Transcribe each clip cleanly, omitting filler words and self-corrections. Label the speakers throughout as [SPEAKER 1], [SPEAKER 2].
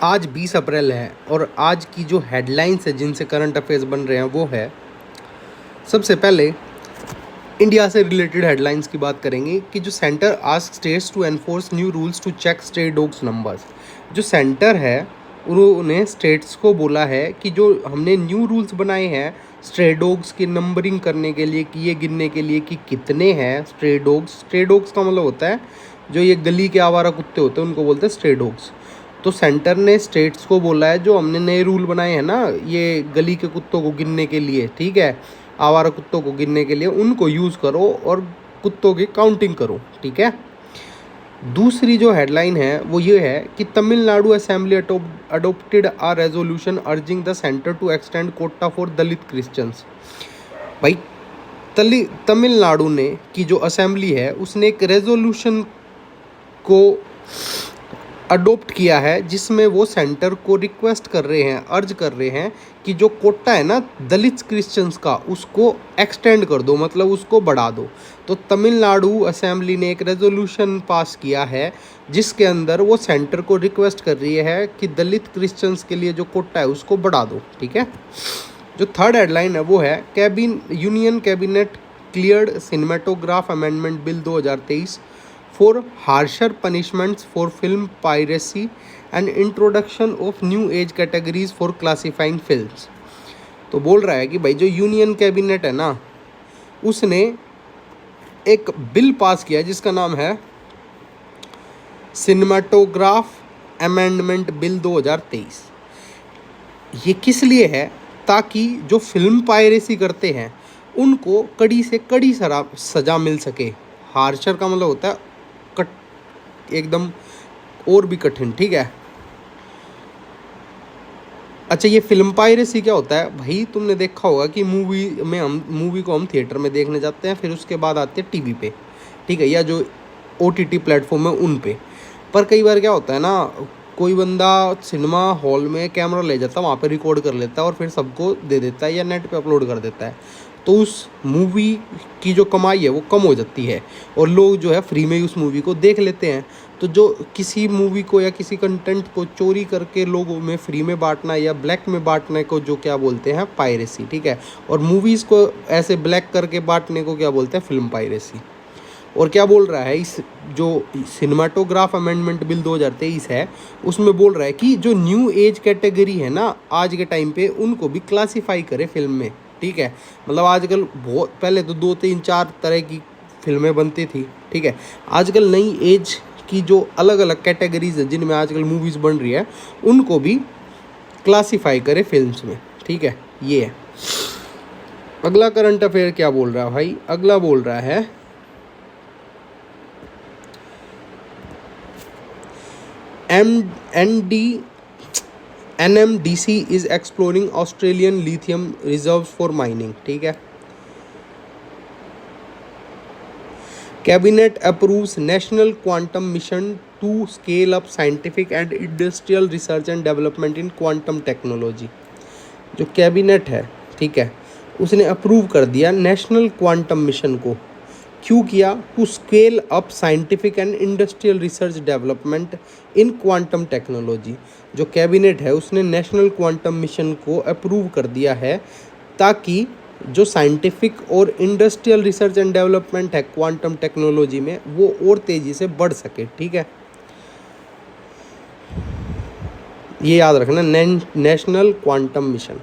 [SPEAKER 1] आज 20 अप्रैल है और आज की जो हेडलाइंस है जिनसे करंट अफेयर्स बन रहे हैं वो है, सबसे पहले इंडिया से रिलेटेड हेडलाइंस की बात करेंगे कि जो centre ask states to enforce new rules to check stray dogs numbers. जो सेंटर है उन्होंने स्टेट्स को बोला है कि जो हमने न्यू रूल्स बनाए हैं स्ट्रे डॉग्स की नंबरिंग करने के लिए, कि ये गिनने के लिए कि कितने हैं स्ट्रे डॉग्स। स्ट्रे डॉग्स का मतलब होता है जो ये गली के आवारा कुत्ते होते हैं उनको बोलते हैं स्ट्रे डॉग्स। तो सेंटर ने स्टेट्स को बोला है जो हमने नए रूल बनाए हैं ना ये गली के कुत्तों को गिनने के लिए, ठीक है, आवारा कुत्तों को गिनने के लिए, उनको यूज़ करो और कुत्तों की काउंटिंग करो, ठीक है। दूसरी जो हेडलाइन है वो ये है कि Tamil Nadu assembly adopted a resolution urging the centre to extend quota for Dalit Christians. भाई तमिलनाडु ने की जो असेंबली है उसने एक रेजोल्यूशन को अडोप्ट किया है जिसमें वो सेंटर को रिक्वेस्ट कर रहे हैं, अर्ज कर रहे हैं कि जो कोटा है ना दलित क्रिश्चियंस का उसको एक्सटेंड कर दो, मतलब उसको बढ़ा दो। तो तमिलनाडु असेंबली ने एक रेजोल्यूशन पास किया है जिसके अंदर वो सेंटर को रिक्वेस्ट कर रही है कि दलित क्रिश्चियंस के लिए जो कोटा है उसको बढ़ा दो, ठीक है। जो थर्ड हेडलाइन है वो है union cabinet cleared cinematograph amendment bill 2023 for harsher punishments for film piracy and introduction of new age categories for classifying films। तो बोल रहा है कि भाई जो यूनियन कैबिनेट है ना उसने एक बिल पास किया जिसका नाम है सिनेमाटोग्राफ अमेंडमेंट बिल 2023। ये किस लिए है? ताकि जो फिल्म पायरेसी करते हैं उनको कड़ी से कड़ी सजा मिल सके। हार्शर का मतलब होता है एकदम और भी कठिन, ठीक है। अच्छा, ये फिल्म पायरेसी क्या होता है भाई? तुमने देखा होगा कि मूवी को हम थिएटर में देखने जाते हैं, फिर उसके बाद आते हैं टीवी पे, ठीक है, या जो OTT प्लेटफॉर्म है उन पे। पर कई बार क्या होता है ना, कोई बंदा सिनेमा हॉल में कैमरा ले जाता है, वहाँ पे रिकॉर्ड कर लेता है और फिर सबको दे देता है या नेट पे अपलोड कर देता है। तो उस मूवी की जो कमाई है वो कम हो जाती है और लोग जो है फ्री में ही उस मूवी को देख लेते हैं। तो जो किसी मूवी को या किसी कंटेंट को चोरी करके लोगों में फ्री में बांटना या ब्लैक में बांटने को जो क्या बोलते हैं पायरेसी, ठीक है। और मूवीज़ को ऐसे ब्लैक करके बांटने को क्या बोलते हैं? Film piracy. और क्या बोल रहा है इस जो सिनेमाटोग्राफ अमेंडमेंट बिल 2023 है उसमें बोल रहा है कि जो न्यू एज कैटेगरी है ना आज के टाइम पे उनको भी क्लासीफाई करे फिल्म में, ठीक है। मतलब आजकल बहुत, पहले तो 2 3 4 तरह की फिल्में बनती थी, ठीक है। आजकल नई एज की जो अलग अलग कैटेगरीज है जिनमें आजकल मूवीज़ बन रही है उनको भी क्लासीफाई करे फिल्म्स में, ठीक है। ये है अगला करंट अफेयर। क्या बोल रहा है भाई? अगला बोल रहा है NMDC is exploring Australian lithium reserves for mining, ठीक है। Cabinet approves National Quantum Mission to scale up scientific and industrial research and development in quantum technology। जो कैबिनेट है, ठीक है, उसने अप्रूव कर दिया नेशनल क्वांटम मिशन को। क्यों किया? To scale up scientific and industrial research development in quantum technology. जो कैबिनेट है उसने नेशनल क्वांटम मिशन को अप्रूव कर दिया है ताकि जो साइंटिफिक और इंडस्ट्रियल रिसर्च एंड डेवलपमेंट है क्वांटम टेक्नोलॉजी में वो और तेज़ी से बढ़ सके, ठीक है। ये याद रखना, national quantum mission.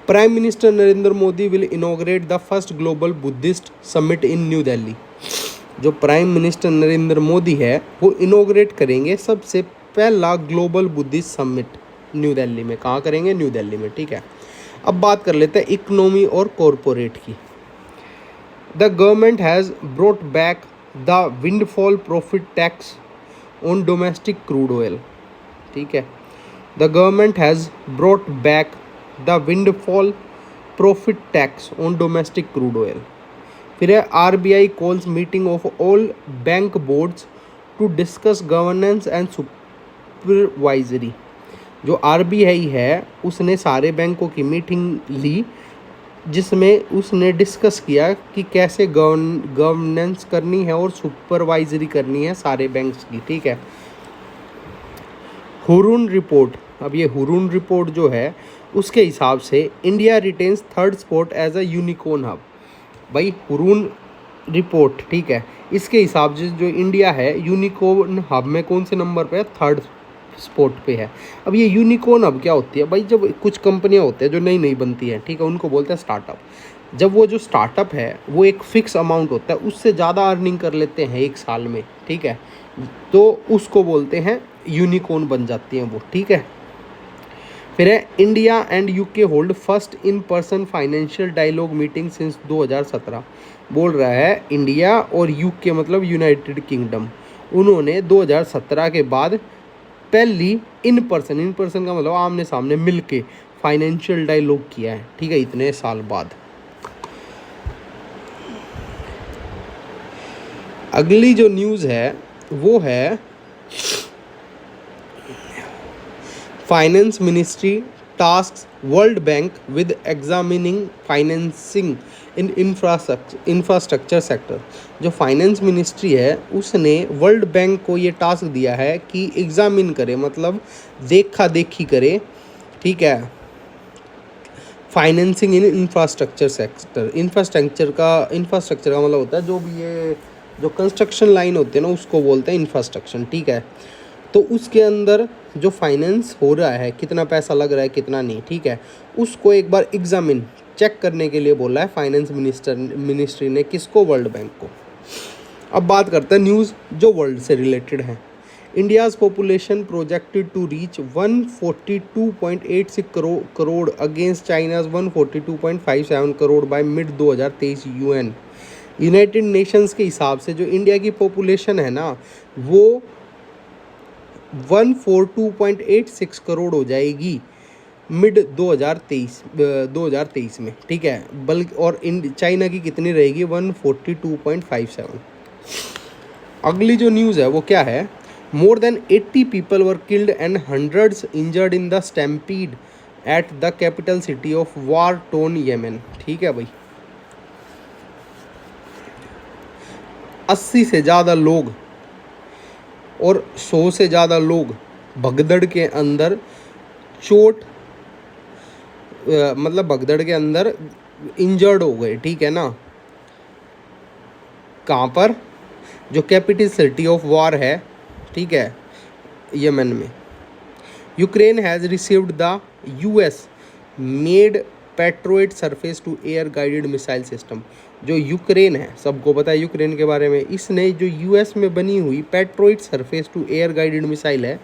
[SPEAKER 1] Prime minister Narendra Modi will inaugurate the first global Buddhist summit in new Delhi. जो प्राइम मिनिस्टर नरेंद्र मोदी है वो इनॉग्रेट करेंगे सबसे पहला global Buddhist summit new Delhi में। कहाँ करेंगे? न्यू दिल्ली में, ठीक है। अब बात कर लेते हैं इकोनॉमी और कॉरपोरेट की। The government has brought back the windfall profit tax on domestic crude oil, ठीक है। The government has brought back the windfall profit tax on domestic crude oil. फिर है RBI calls meeting of all bank boards to discuss governance and supervisory. जो RBI है उसने सारे बैंकों की मीटिंग ली जिसमें उसने डिस्कस किया कि कैसे गवर्नेंस करनी है और सुपरवाइजरी करनी है सारे बैंक्स की, ठीक है। हुरून रिपोर्ट, अब ये हुरून रिपोर्ट जो है उसके हिसाब से India retains third spot as a unicorn hub. भाई हुरून रिपोर्ट, ठीक है, इसके हिसाब से जो इंडिया है यूनिकॉर्न हब में कौन से नंबर पे है? थर्ड स्पॉट पे है। अब ये यूनिकॉर्न हब क्या होती है भाई? जब कुछ कंपनियां होती है जो नई नई बनती हैं, ठीक है, उनको बोलते हैं स्टार्टअप। जब वो जो स्टार्टअप है वो एक फिक्स अमाउंट होता है, उससे ज़्यादा अर्निंग कर लेते हैं एक साल में, ठीक है, तो उसको बोलते हैं यूनिकॉर्न बन जाती हैं वो, ठीक है। फिर है India and UK hold first in person financial dialogue meeting since 2017। बोल रहा है इंडिया और यूके मतलब यूनाइटेड किंगडम, उन्होंने 2017 के बाद पहली इन पर्सन का मतलब आमने सामने मिल के फाइनेंशियल डायलॉग किया है, ठीक है, इतने साल बाद। अगली जो न्यूज़ है वो है finance ministry task world bank with examining financing in infrastructure sector. जो फाइनेंस मिनिस्ट्री है उसने वर्ल्ड बैंक को ये टास्क दिया है कि एग्जामिन करे, मतलब देखा देखी करे, ठीक है, financing in infrastructure sector. Infrastructure का मतलब होता है जो भी ये जो कंस्ट्रक्शन लाइन होती है ना उसको बोलते हैं इंफ्रास्ट्रक्चर, ठीक है। तो उसके अंदर जो फाइनेंस हो रहा है, कितना पैसा लग रहा है कितना नहीं, ठीक है, उसको एक बार एग्जामिन चेक करने के लिए बोला है फाइनेंस मिनिस्ट्री ने, किसको? वर्ल्ड बैंक को। अब बात करते हैं न्यूज़ जो वर्ल्ड से रिलेटेड है। India's population projected to reach 142.86 crore against China's 142.57 crore by mid 2023 United Nations के हिसाब से जो इंडिया की पॉपुलेशन है ना वो 142.86 करोड़ हो जाएगी मिड 2023 में, ठीक है, बल्कि और चाइना की कितनी रहेगी? 142.57। अगली जो न्यूज़ है वो क्या है? More than 80 people were killed and hundreds injured in the stampede at the capital city of war tone Yemen, ठीक है भाई। 80 से ज़्यादा लोग और 100 से ज़्यादा लोग भगदड़ के अंदर मतलब भगदड़ के अंदर इंजर्ड हो गए, ठीक है ना। कहाँ पर? जो कैपिटल सिटी ऑफ वार है, ठीक है, यमन में। Ukraine has received the US made Patriot surface to air guided missile system. जो यूक्रेन है, सबको पता है यूक्रेन के बारे में, इसने जो यूएस में बनी हुई Patriot surface to air guided missile है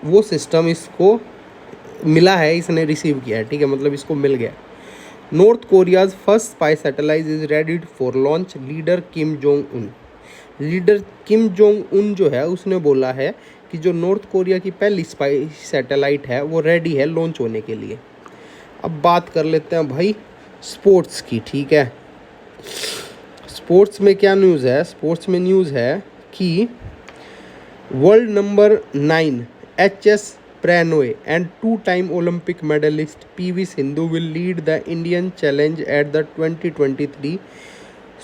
[SPEAKER 1] वो सिस्टम इसको मिला है, इसने रिसीव किया है, ठीक है, मतलब इसको मिल गया। North Korea's first spy satellite is ready for launch, leader Kim Jong Un जो है उसने बोला है कि जो नॉर्थ कोरिया की पहली स्पाई सैटेलाइट है वो रेडी है लॉन्च होने के लिए। अब बात कर लेते हैं भाई स्पोर्ट्स की, ठीक है। स्पोर्ट्स में क्या न्यूज़ है? स्पोर्ट्स में न्यूज़ है कि world number 9 HS Prannoy and 2-time Olympic medallist PV Sindhu will lead the Indian challenge at the 2023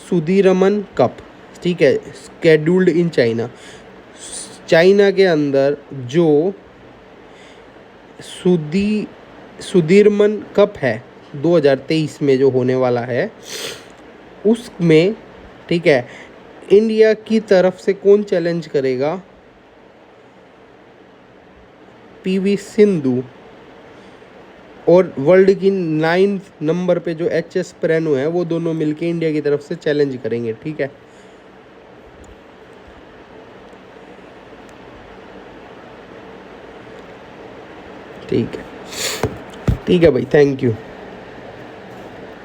[SPEAKER 1] Sudirman Cup, ठीक है, स्केड्यूल्ड इन चाइना। चाइना के अंदर जो सुदीरमन कप है 2023 में जो होने वाला है उसमें, ठीक है, इंडिया की तरफ से कौन चैलेंज करेगा? PV सिंधु, और वर्ल्ड की 9th नंबर पे जो HS प्रणॉय है वो दोनों मिलके इंडिया की तरफ से चैलेंज करेंगे, ठीक है। ठीक है भाई, थैंक यू।